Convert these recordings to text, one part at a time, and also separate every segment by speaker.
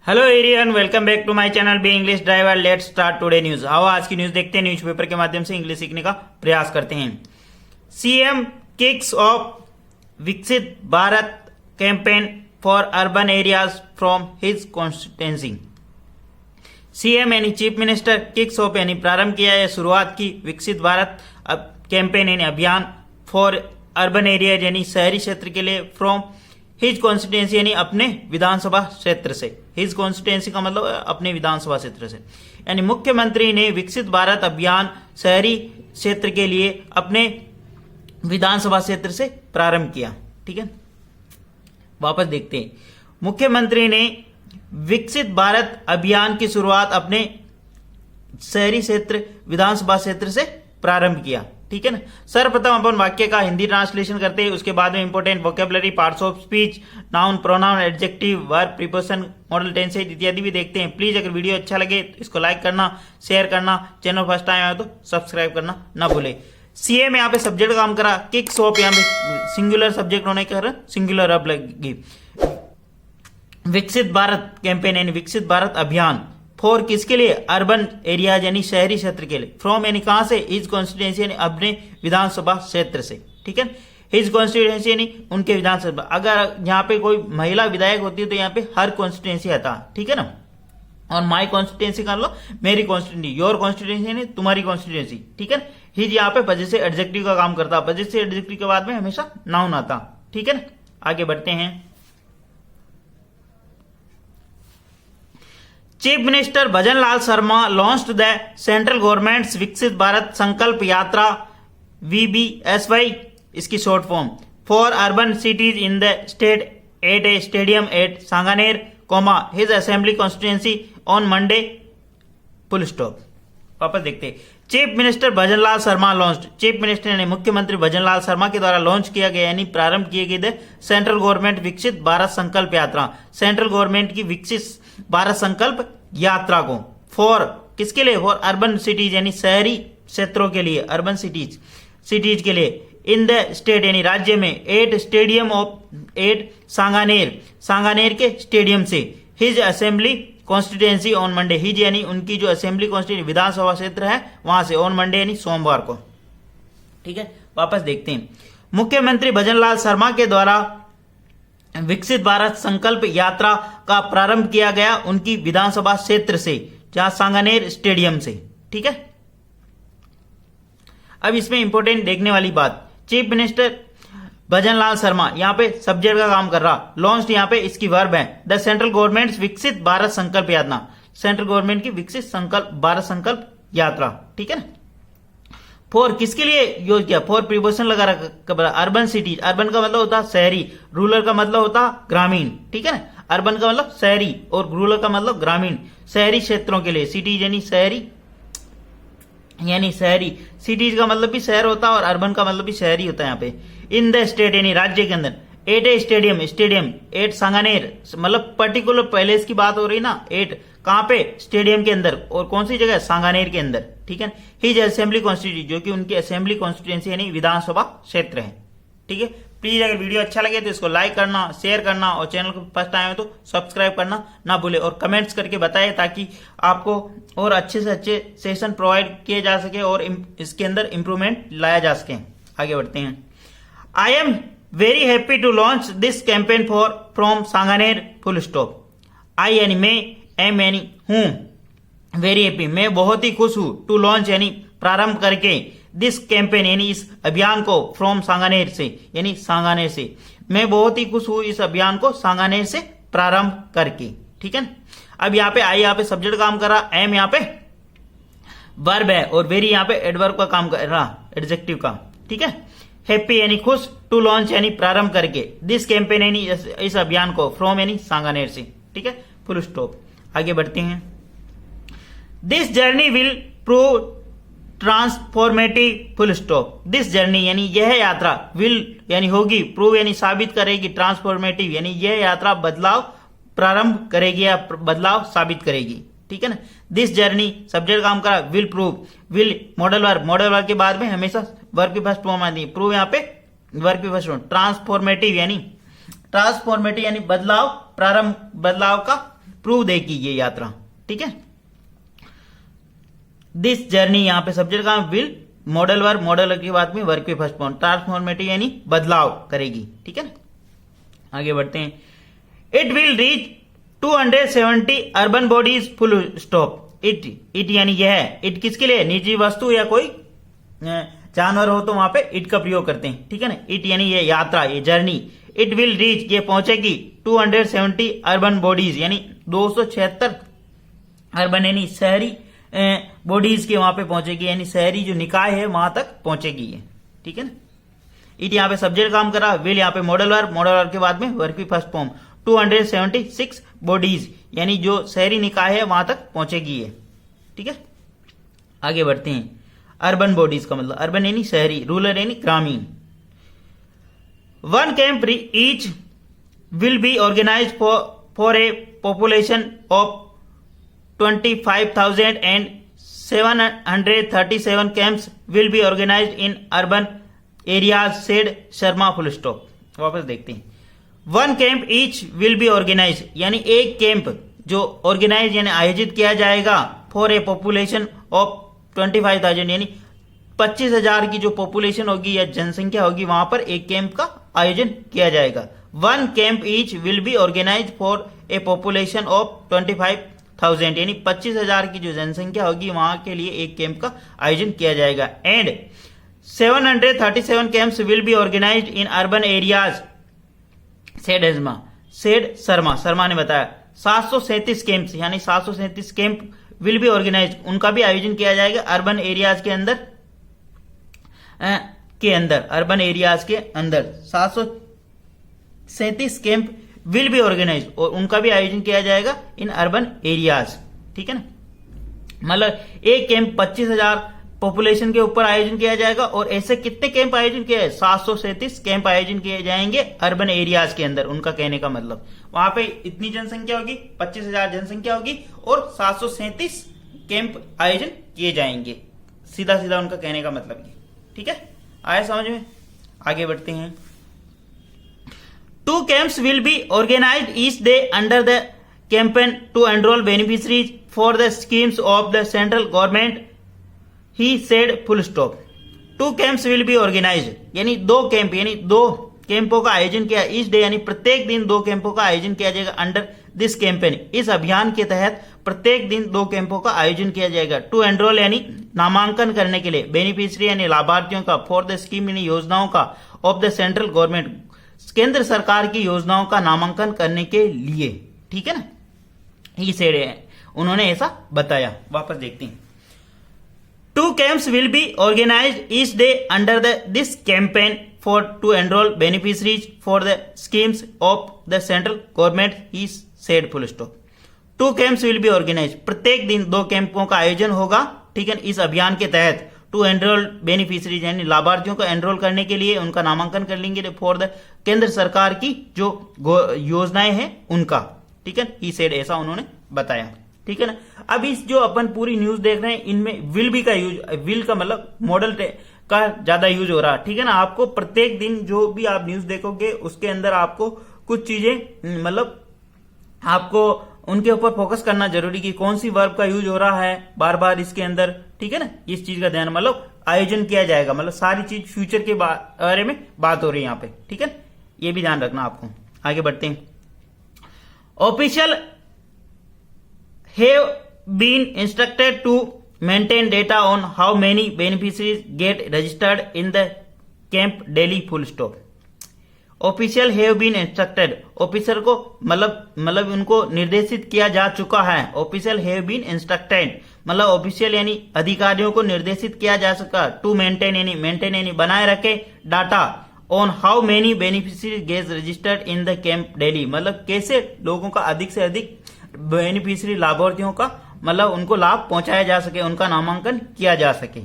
Speaker 1: Hello Aryan, welcome back to my channel be English driver. Let's start today news. आओ आज की news देखते हैं। न्यूज़पेपर के माध्यम से इंग्लिश सीखने का प्रयास करते हैं। सीएम किक्स ऑफ विकसित Bharat campaign for urban areas from his constituency. CM यानी चीफ मिनिस्टर किक्स ऑफ यानी प्रारंभ किया या शुरुआत की विकसित भारत कैंपेन यानी अभियान फॉर अर्बन एरिया यानी शहरी क्षेत्र के लिए फ्रॉम हिज कॉन्स्टिट्यूएंसी यानी अपने विधानसभा क्षेत्र से। हिज कॉन्स्टिट्यूएंसी का मतलब अपने विधानसभा क्षेत्र से। यानी मुख्यमंत्री ने विकसित भारत अभियान शहरी क्षेत्र के लिए अपने विधानसभा क्षेत्र से प्रारंभ किया। ठीक है, वापस देखते हैं। मुख्यमंत्री ने विकसित भारत अभियान की शुरुआत अपने शहरी क्षेत्र विधानसभा क्षेत्र से प्रारंभ किया। ठीक है ना। सर्वप्रथम अपन वाक्य का हिंदी ट्रांसलेशन करते हैं, उसके बाद में important vocabulary, parts of speech, noun, pronoun, adjective, verb, preposition, model tenses इत्यादि भी देखते हैं। प्लीज अगर वीडियो अच्छा लगे तो इसको लाइक करना, शेयर करना, चैनल फर्स्ट टाइम आया तो सब्सक्राइब करना ना भूले। सीएम यहाँ पे सब्जेक्ट काम करा, किक्स ऑफ यहाँ पे सिंगुलर सब्जेक्ट होने के कारण सिंगुलर अब लगी। विकसित भारत कैंपेन यानी विकसित भारत अभियान फॉर किसके लिए? अर्बन एरिया यानी शहरी क्षेत्र के लिए। फ्रॉम यानी कहां से? हिज कॉन्स्टिट्यूएंसी यानी अपने विधानसभा क्षेत्र से। ठीक है, हिज कॉन्स्टिट्यूएंसी यानी उनके विधानसभा। अगर यहाँ पे कोई महिला विधायक होती है तो यहाँ पे हर कॉन्स्टिट्यूएंसी आता है। ठीक है ना। और माई कॉन्स्टिट्यूएंसी कर लो, मेरी कॉन्स्टिट्यूएंसी, योर कॉन्स्टिट्यूएंसी यानी तुम्हारी कॉन्स्टिट्यूएंसी। ठीक है, हिज यहाँ पे पजेसिव एडजेक्टिव का काम करता है। पजेसिव एडजेक्टिव के बाद में हमेशा नाउन आता। ठीक है ना, आगे बढ़ते हैं। Chief minister Bhajan Lal Sharma launched the central government's Viksit Bharat Sankalp Yatra VBSY, इसकी short form, for urban cities in the state at a stadium at Sanganer, his assembly constituency on Monday, full stop. वापस देखते हैं। Chief minister Bhajan Lal Sharma launch, chief minister यानी मुख्यमंत्री भजन लाल शर्मा के द्वारा launch किया गया यानी प्रारंभ किए गए सेंट्रल गवर्नमेंट विकसित भारत संकल्प यात्रा, सेंट्रल गवर्नमेंट की विकसित भारत संकल्प यात्रा को फॉर किसके लिए? फॉर अर्बन सिटीज यानी शहरी क्षेत्रों के लिए, अर्बन सिटीज के लिए, इन द स्टेट यानी राज्य में, at stadium of at Sanganer के स्टेडियम से, his assembly constituency on Monday, his यानी उनकी जो असेंबली कॉन्स्टिट्यूएंसी विधानसभा क्षेत्र है वहां से, ऑन मंडे यानी सोमवार को। ठीक है, वापस देखते हैं। मुख्यमंत्री भजन लाल शर्मा के द्वारा विकसित भारत संकल्प यात्रा का प्रारंभ किया गया उनकी विधानसभा क्षेत्र से, जहां सांगानेर स्टेडियम से। ठीक है, अब इसमें इंपॉर्टेंट देखने वाली बात, चीफ मिनिस्टर भजन लाल शर्मा यहाँ पे सब्जेक्ट का काम कर रहा, लॉन्च यहाँ पे इसकी वर्ब है, द सेंट्रल गवर्नमेंट विकसित भारत संकल्प यात्रा, सेंट्रल गवर्नमेंट की विकसित संकल्प भारत संकल्प यात्रा। ठीक है ना। फॉर किसके लिए यूज किया? फॉर प्रीपोजिशन लगा रखा, अर्बन सिटीज, अर्बन का मतलब होता है शहरी, रूरल का मतलब होता है ग्रामीण। ठीक है ना, अर्बन का मतलब शहरी और रूरल का मतलब ग्रामीण, शहरी क्षेत्रों के लिए, सिटीज यानी शहरी, सिटीज का मतलब भी शहर होता है और अर्बन का मतलब भी शहरी होता है यहाँ पे। इन द स्टेट यानी राज्य के अंदर, eight a stadium at Sanganer, मतलब पर्टिकुलर पैलेस की बात हो रही ना, एट कहां पे? स्टेडियम के अंदर, और कौन सी जगह? सांगानेर के अंदर। ठीक है, हिज असेंबली कॉन्स्टिट्यूएंसी, जो कि उनकी असेंबली कॉन्स्टिट्यूएंसी यानी विधानसभा क्षेत्र है। ठीक है, प्लीज अगर वीडियो अच्छा लगे तो इसको लाइक करना, शेयर करना और चैनल को फर्स्ट टाइम है तो सब्सक्राइब करना ना भूले, और कमेंट्स करके बताएं ताकि आपको और अच्छे से अच्छे सेशन प्रोवाइड किए जा सके और इसके अंदर इंप्रूवमेंट लाया जा सके। आगे बढ़ते हैं। I am very happy to launch this campaign for from Sanganer, full stop. I यानी मैं, एम यानी हूं, वेरी हैप्पी मैं बहुत ही खुश हूं, टू लॉन्च यानी प्रारंभ करके, दिस कैंपेन यानी इस अभियान को, फ्रॉम सांगानेर से यानी सांगानेर से, मैं बहुत ही खुश हूं इस अभियान को सांगानेर से प्रारंभ करके। ठीक है, अब यहाँ पे आई यहाँ पे सब्जेक्ट काम कर रहा, एम यहाँ पे वर्ब है और वेरी यहाँ पे एडवर्ब का काम कर रहा, एडजेक्टिव का। ठीक है, हैप्पी यानी खुश, टू लॉन्च यानी प्रारंभ करके, दिस कैंपेन यानी इस अभियान को, फ्रॉम यानी सांगानेर से। ठीक है, फुल स्टॉप। आगे बढ़ते हैं। This journey will prove transformative, full stop. This journey यानी यह यात्रा, विल यानी होगी, प्रूव यानी साबित करेगी, ट्रांसफॉर्मेटिव यानी यह यात्रा बदलाव प्रारंभ करेगी या बदलाव साबित करेगी। ठीक है ना। दिस जर्नी सब्जेक्ट काम करा, will prove, will modal verb के बाद में हमेशा वर्ब की फर्स्ट फॉर्म आती है, प्रूव यहाँ पे वर्ब की फर्स्ट फॉर्म, ट्रांसफॉर्मेटिव यानी बदलाव, प्रारंभ बदलाव का प्रूव देगी ये यात्रा, ठीक है। दिस जर्नी, यहाँ पे सब्जेक्ट का विल मॉडल वर्ब, मॉडल की बात में वर्ब के फर्स्ट फॉर्म, ट्रांसफॉर्मेटिव यानी बदलाव करेगी, ठीक है ना। आगे बढ़ते हैं। It will reach 270 urban bodies full stop. It यानी यह है, इट किसके लिए, निजी वस्तु या कोई जानवर हो तो वहां पे इट का प्रयोग करते हैं, ठीक है ना। इट यानी ये यात्रा, ये जर्नी। इट विल रीच, ये पहुंचेगी 270 अर्बन बॉडीज यानी 276 अर्बन यानी शहरी बॉडीज के वहां पे पहुंचेगी, यानी शहरी जो निकाय है वहां तक पहुंचेगी ये, ठीक है ना। इट यहाँ पे सब्जेक्ट काम कर रहा, विल यहाँ पे मॉडल वर्ब, मॉडल वर्ब के बाद में वर्ब की फर्स्ट फॉर्म, 276 बॉडीज यानी जो शहरी निकाय है वहां तक पहुंचेगी ये, ठीक है। आगे बढ़ते हैं। अर्बन बॉडीज का मतलब, अर्बन यानी शहरी, रूरल यानी ग्रामीण। One camp each will be organise for a population of 25,000 and 737 camps will be organized in urban areas, said Sharma full stop. वापस देखते हैं। One camp each will be organise यानी एक कैंप जो ऑर्गेनाइज यानी आयोजित किया जाएगा फॉर ए पॉपुलेशन ऑफ 25,000 यानी 25,000 की जो पॉपुलेशन होगी या जनसंख्या होगी वहां पर एक कैंप का आयोजन किया जाएगा। One camp each will be organise for a population of 25,000 यानी 25,000 की जो जनसंख्या होगी वहां के लिए एक कैंप का आयोजन किया जाएगा। And 737 camps will be organised in urban areas, said Sharma ने बताया। 737 कैंप्स यानी 737 कैंप विल बी ऑर्गेनाइज, उनका भी आयोजन किया जाएगा अर्बन एरियाज के अंदर अर्बन एरियाज के अंदर 737 कैंप विल बी ऑर्गेनाइज और उनका भी आयोजन किया जाएगा इन अर्बन एरियाज, ठीक है ना। मतलब एक कैंप 25,000 पॉपुलेशन के ऊपर आयोजन किया जाएगा और ऐसे कितने कैंप आयोजन किए हैं, 737 कैंप आयोजन किए जाएंगे अर्बन एरियाज के अंदर। उनका कहने का मतलब वहां पे इतनी जनसंख्या होगी, 25,000 जनसंख्या होगी और 737 कैंप आयोजन किए जाएंगे, सीधा सीधा उनका कहने का मतलब ये, ठीक है। आया समझ में। आगे बढ़ते हैं। 2 camps will be organized each day under the campaign to enroll beneficiaries for the schemes of the central government, he said full stop. 2 camps will be organized यानी 2 कैंप यानी 2 कैंपों का आयोजन किया, इस डे यानी प्रत्येक दिन 2 कैंपों का आयोजन किया जाएगा अंडर दिस कैंपेन, इस अभियान के तहत प्रत्येक दिन 2 कैंपों का आयोजन किया जाएगा। टू एनरोल यानी नामांकन करने के लिए, बेनिफिशियरी यानी लाभार्थियों का, फॉर द स्कीम यानी योजनाओं का, ऑफ द सेंट्रल गवर्नमेंट केंद्र सरकार की योजनाओं का नामांकन करने के लिए, ठीक है ना। ये सेड है, उन्होंने ऐसा बताया। वापस देखते हैं। 2 camps will be organized each day under this campaign for to enroll beneficiaries for the schemes of the central government, he said full stop. 2 camps will be organized, प्रत्येक दिन 2 कैंपों का आयोजन होगा, ठीक है, इस अभियान के तहत। टू एनरोल बेनिफिशियरीज यानी लाभार्थियों को एनरोल करने के लिए, उनका नामांकन कर लेंगे फॉर द केंद्र सरकार की जो योजनाएं हैं उनका, ठीक है। ही सेड ऐसा उन्होंने बताया, ठीक है ना। अब इस जो अपन पूरी न्यूज देख रहे हैं इनमें विल बी का यूज, विल का मतलब मॉडल का ज्यादा यूज हो रहा है, ठीक है ना। आपको प्रत्येक दिन जो भी आप न्यूज देखोगे उसके अंदर आपको कुछ चीजें मतलब आपको उनके ऊपर फोकस करना जरूरी कि कौन सी वर्ब का यूज हो रहा है बार बार इसके अंदर, ठीक है ना। इस चीज का ध्यान, मतलब आयोजन किया जाएगा, मतलब सारी चीज फ्यूचर के बारे में बात हो रही है यहाँ पे, ठीक है। ये भी ध्यान रखना आपको। आगे बढ़ते हैं। Official have been instructed to maintain data on how many beneficiaries get registered in the camp daily, full stop. Official have been instructed, officer को मतलब उनको निर्देशित किया जा चुका है। ऑफिशियल हैव बीन इंस्ट्रक्टेड मतलब ऑफिशियल यानी अधिकारियों को निर्देशित किया जा सका। टू मेंटेन यानी बनाए रखे data on how many beneficiary gets registered in the camp daily, मतलब कैसे लोगों का अधिक से अधिक बेनिफिशियरी लाभार्थियों का मतलब उनको लाभ पहुंचाया जा सके, उनका नामांकन किया जा सके,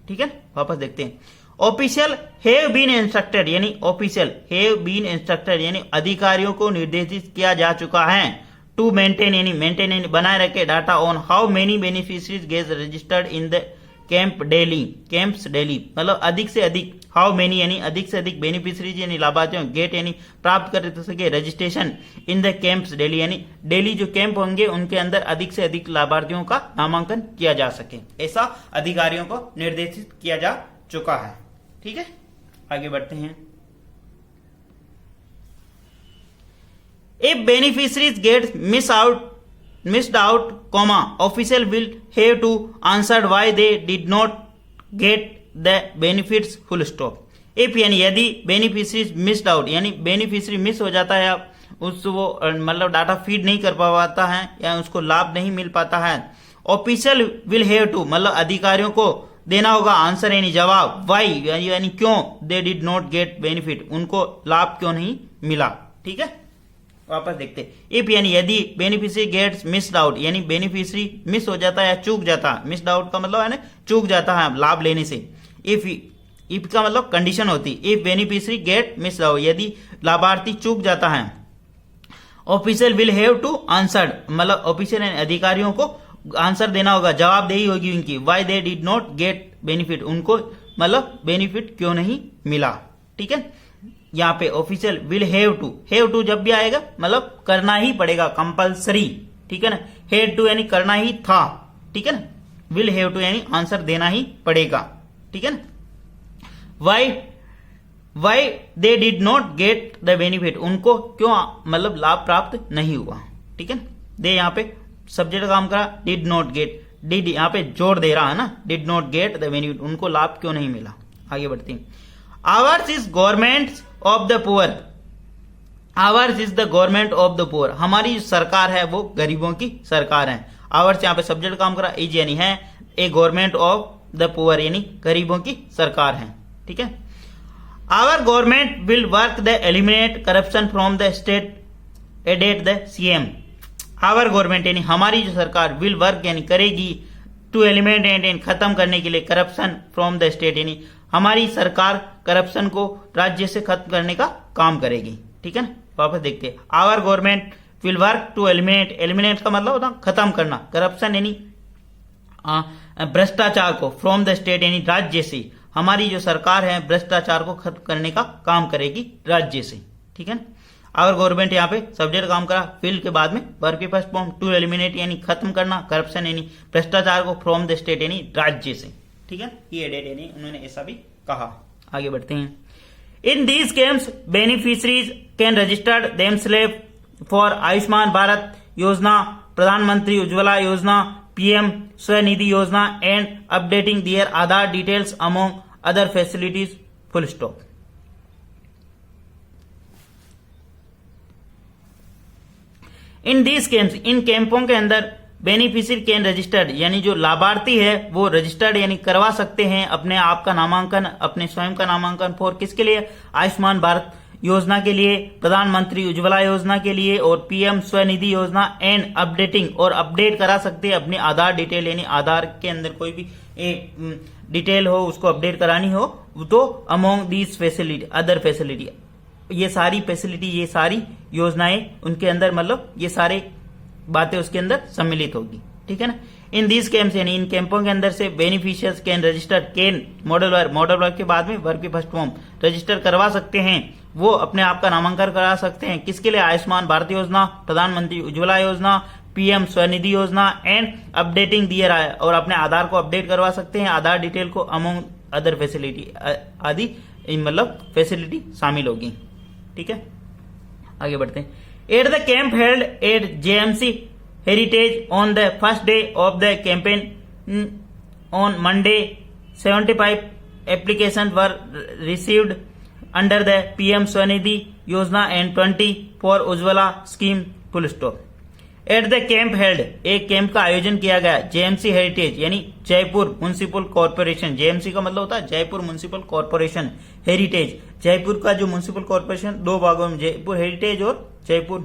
Speaker 1: ठीक है। वापस देखते हैं। ऑफिशियल हैव बीन इंस्ट्रक्टेड यानी ऑफिशियल हैव बीन इंस्ट्रक्टेड यानी अधिकारियों को निर्देशित किया जा चुका है। टू मेंटेन यानी बनाए रखे data on how many beneficiaries gets registered in the camps daily मतलब अधिक से अधिक हाउ मेनी यानी अधिक से अधिक बेनिफिशरीज यानी लाभार्थियों गेट यानी प्राप्त कर सके registration in the camps daily यानी डेली जो कैंप होंगे उनके अंदर अधिक से अधिक लाभार्थियों का नामांकन किया जा सके, ऐसा अधिकारियों को निर्देशित किया जा चुका है। ठीक है, आगे बढ़ते हैं। If beneficiaries get missed out, official will have to answer why they did not get the benefits full stop. If यानी यदि beneficiaries missed out यानी बेनिफिशियरी मिस हो जाता है, वो मतलब डाटा फीड नहीं कर पाता है या उसको लाभ नहीं मिल पाता है, ऑफिशियल विल हैव टू मतलब अधिकारियों को देना होगा आंसर यानी जवाब, वाई यानी क्यों, दे डिड नॉट गेट बेनिफिट उनको लाभ क्यों नहीं मिला। ठीक है, वापस देखते। इफ यानी यदि बेनिफिशियरी गेट्स मिस्ड आउट यानी बेनिफिशियरी मिस हो जाता है या चूक जाता है, मिस्ड आउट का मतलब है ना चूक जाता है लाभ लेने से। इफ का मतलब कंडीशन होती, if beneficiary get missed out यदि लाभार्थी चूक जाता है, official will have to answer मतलब ऑफिशियल अधिकारियों को आंसर देना होगा, जवाबदेही होगी उनकी, why they did not get benefit उनको मतलब बेनिफिट क्यों नहीं मिला। ठीक है, यहाँ पे ऑफिशियल विल हैव टू जब भी आएगा मतलब करना ही पड़ेगा, कंपलसरी। ठीक है ना, हैव टू यानी करना ही था। ठीक है ना, विल हैव टू यानी आंसर देना ही पड़ेगा। ठीक है ना, Y they did not get the benefit उनको क्यों मतलब लाभ प्राप्त नहीं हुआ। ठीक है ना, दे यहाँ पे सब्जेक्ट काम करा, डिड नॉट गेट, डिड यहाँ पे जोड़ दे रहा है ना, did not get the benefit उनको लाभ क्यों नहीं मिला। आगे बढ़ते हैं। Hours is government of the poor, hours is the government of the poor हमारी जो सरकार है वो गरीबों की सरकार है। आवर्स यहाँ पे सब्जेक्ट काम करा, इज यानी है, a government of the poor यानी गरीबों की सरकार है। ठीक है, our government will work the eliminate corruption from the state added the CM. Our government यानी हमारी जो सरकार, विल वर्क यानी करेगी, टू एलिमिनेट यानी खत्म करने के लिए, करप्शन फ्रॉम द स्टेट यानी हमारी सरकार करप्शन को राज्य से खत्म करने का काम करेगी। ठीक है ना, वापस देखते हैं। Our government will work to eliminate, eliminate का मतलब होता खत्म करना, करप्शन यानी भ्रष्टाचार को, फ्रॉम द स्टेट यानी राज्य से, हमारी जो सरकार है भ्रष्टाचार को खत्म करने का काम करेगी राज्य से। ठीक है ना, आवर गवर्नमेंट यहाँ पे सब्जेक्ट काम करा, विल के बाद में वर्ब की फर्स्ट फॉर्म, टू एलिमिनेट यानी खत्म करना, करप्शन यानी भ्रष्टाचार को, फ्रॉम द स्टेट यानी राज्य से। ठीक है, ये एडेड यानी उन्होंने ऐसा भी कहा। आगे बढ़ते हैं। In these schemes beneficiaries can registered themselves for Ayushman Bharat Yojana, Pradhan Mantri Ujjwala Yojana, PM Svanidhi Yojana and updating their Aadhaar details among other facilities, full stop. In these schemes इन कैंपों के अंदर बेनिफिशियरी कैन रजिस्टर्ड यानी जो लाभार्थी है वो रजिस्टर्ड यानी करवा सकते हैं अपने आप का नामांकन, अपने स्वयं का नामांकन, फॉर किसके लिए, आयुष्मान भारत योजना के लिए, प्रधानमंत्री उज्ज्वला योजना के लिए और PM Svanidhi Yojana and updating और अपडेट करा सकते हैं अपनी आधार डिटेल यानी आधार के अंदर कोई भी डिटेल हो उसको अपडेट करानी हो तो among these facility other facility, ये सारी फैसिलिटी ये सारी योजनाएं उनके अंदर मतलब ये सारे बातें उसके अंदर सम्मिलित होगी। ठीक है ना, इन दीज कैंप्स यानी इन कैंपों के अंदर से beneficiaries can register, can modal verb के बाद में वर्ब की फर्स्ट फॉर्म रजिस्टर करवा सकते हैं, वो अपने आप का नामांकन करा सकते हैं किसके लिए, Ayushman Bharat Yojana, Pradhan Mantri Ujjwala Yojana, PM Svanidhi Yojana and updating दियर और अपने आधार को अपडेट करवा सकते हैं, आधार डिटेल को अमोंग अदर फैसिलिटी आदि मतलब फैसिलिटी शामिल होगी। ठीक है, आगे बढ़ते हैं। At the camp held at JMC heritage on the first day of the campaign on Monday 75 application were received under the PM Svanidhi Yojana and 20 for Ujjwala scheme, full stop. At the camp held एक कैंप का आयोजन किया गया JMC heritage यानी Jaipur municipal corporation, JMC का मतलब होता है Jaipur municipal corporation, heritage Jaipur का जो म्युनिसिपल कॉर्पोरेशन दो भागों में जयपुर हेरिटेज और जयपुर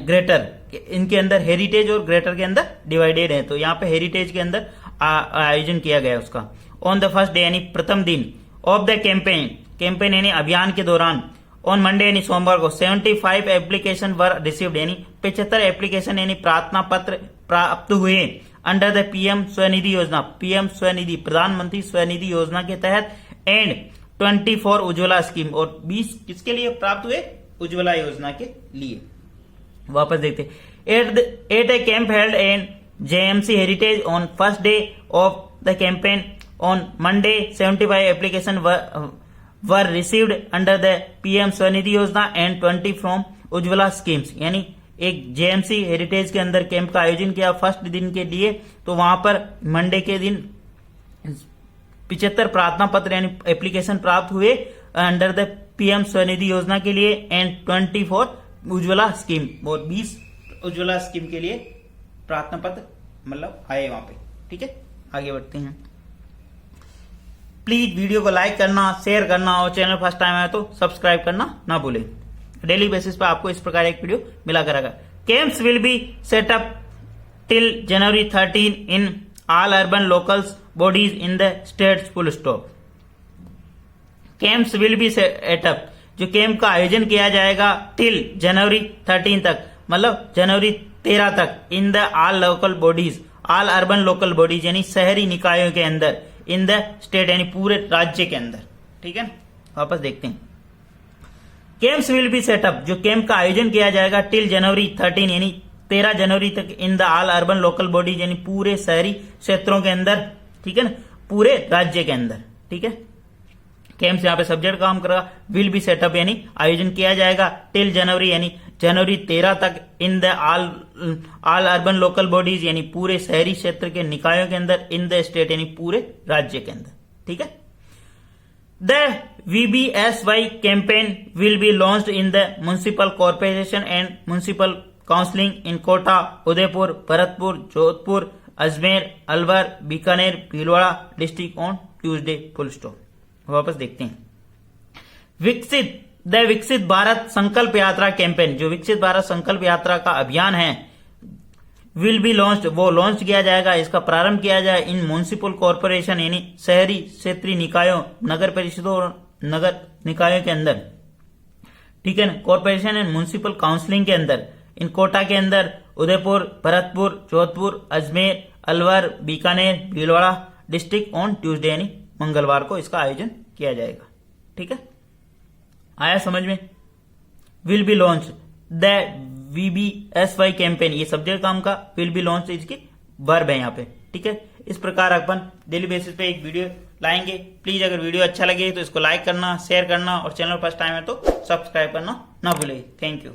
Speaker 1: ग्रेटर, इनके अंदर हेरिटेज और ग्रेटर के अंदर डिवाइडेड है, तो यहाँ पे हेरिटेज के अंदर आयोजन किया गया उसका। ऑन द फर्स्ट डे यानी प्रथम दिन, ऑफ द कैंपेन यानी अभियान के दौरान, ऑन मंडे यानी सोमवार को 75 एप्लीकेशन वर रिसीव्ड यानी 75 एप्लीकेशन यानी प्रार्थना पत्र प्राप्त हुए अंडर द पीएम स्वनिधि योजना, पीएम स्वनिधि प्रधानमंत्री स्वनिधि योजना के तहत एंड 24 उज्ज्वला स्कीम, और 20 किसके लिए प्राप्त हुए? उज्ज्वला योजना के लिए। वापस देखते at a camp held in JMC heritage on first day of the campaign on Monday 75 application were received under the PM Svanidhi Yojana and 20 from Ujjwala schemes. यानी एक JMC हेरिटेज के अंदर कैंप का आयोजन किया फर्स्ट दिन के लिए, तो वहां पर मंडे के दिन 75 प्रार्थना पत्र यानी एप्लीकेशन प्राप्त हुए अंडर द PM स्वनिधि योजना के लिए एंड 24 उज्ज्वला स्कीम, और 20 उज्ज्वला स्कीम के लिए प्रार्थना पत्र मतलब आए वहां पे। ठीक है, आगे बढ़ते हैं। प्लीज वीडियो को लाइक करना, शेयर करना और चैनल फर्स्ट टाइम आया तो सब्सक्राइब करना ना भूलें। डेली बेसिस पे आपको इस प्रकार एक वीडियो मिला करेगा। Camps will B set up till January 13 in all urban locals bodies in the states, full stop. Camps will B set up, जो कैंप का आयोजन किया जाएगा टिल जनवरी 13 तक, मतलब जनवरी 13 तक, in the all local bodies, all urban local bodies यानी शहरी निकायों के अंदर, इन द स्टेट यानी पूरे राज्य के अंदर। ठीक है, वापस देखते हैं। कैंप्स विल बी सेटअप, जो कैंप का आयोजन किया जाएगा टिल जनवरी 13 यानी 13 जनवरी तक, in the all urban local bodies यानी पूरे शहरी क्षेत्रों के अंदर। ठीक है ना, पूरे राज्य के अंदर। ठीक है, कैंप्स यहाँ पे सब्जेक्ट काम करेगा, विल बी सेटअप यानी आयोजन किया जाएगा टिल जनवरी यानी जनवरी 13 तक, in the all urban local bodies यानी पूरे शहरी क्षेत्र के निकायों के अंदर, इन द स्टेट यानी पूरे राज्य के अंदर। ठीक है, the VBSY campaign will be launched in the municipal corporation and municipal counselling in Kota, Udaipur, Bharatpur, Jodhpur, Ajmer, Alwar, Bikaner, Bhilwara district on Tuesday, full stop. वापस देखते हैं। विकसित भारत संकल्प यात्रा कैंपेन, जो विकसित भारत संकल्प यात्रा का अभियान है, विल बी लॉन्च्ड, वो लॉन्च किया जाएगा, इसका प्रारंभ किया जाए इन म्युनिसिपल कॉर्पोरेशन यानी शहरी क्षेत्रीय निकायों, नगर परिषदों और नगर निकायों के अंदर। ठीक है ना, कॉर्पोरेशन एंड म्युनिसिपल काउंसिलिंग के अंदर, इन कोटा के अंदर, Udaipur, Bharatpur, Jodhpur, Ajmer, Alwar, Bikaner, Bhilwara district on Tuesday यानी मंगलवार को इसका आयोजन किया जाएगा। ठीक है, आया समझ में? Will be launch the VBSY campaign, ये सब्जेक्ट काम का, विल बी लॉन्च इसकी वर्ब है यहाँ पे। ठीक है, इस प्रकार अपन डेली बेसिस पे एक वीडियो लाएंगे। प्लीज अगर वीडियो अच्छा लगे तो इसको लाइक करना, शेयर करना और चैनल फर्स्ट टाइम है तो सब्सक्राइब करना ना भूले। Thank you.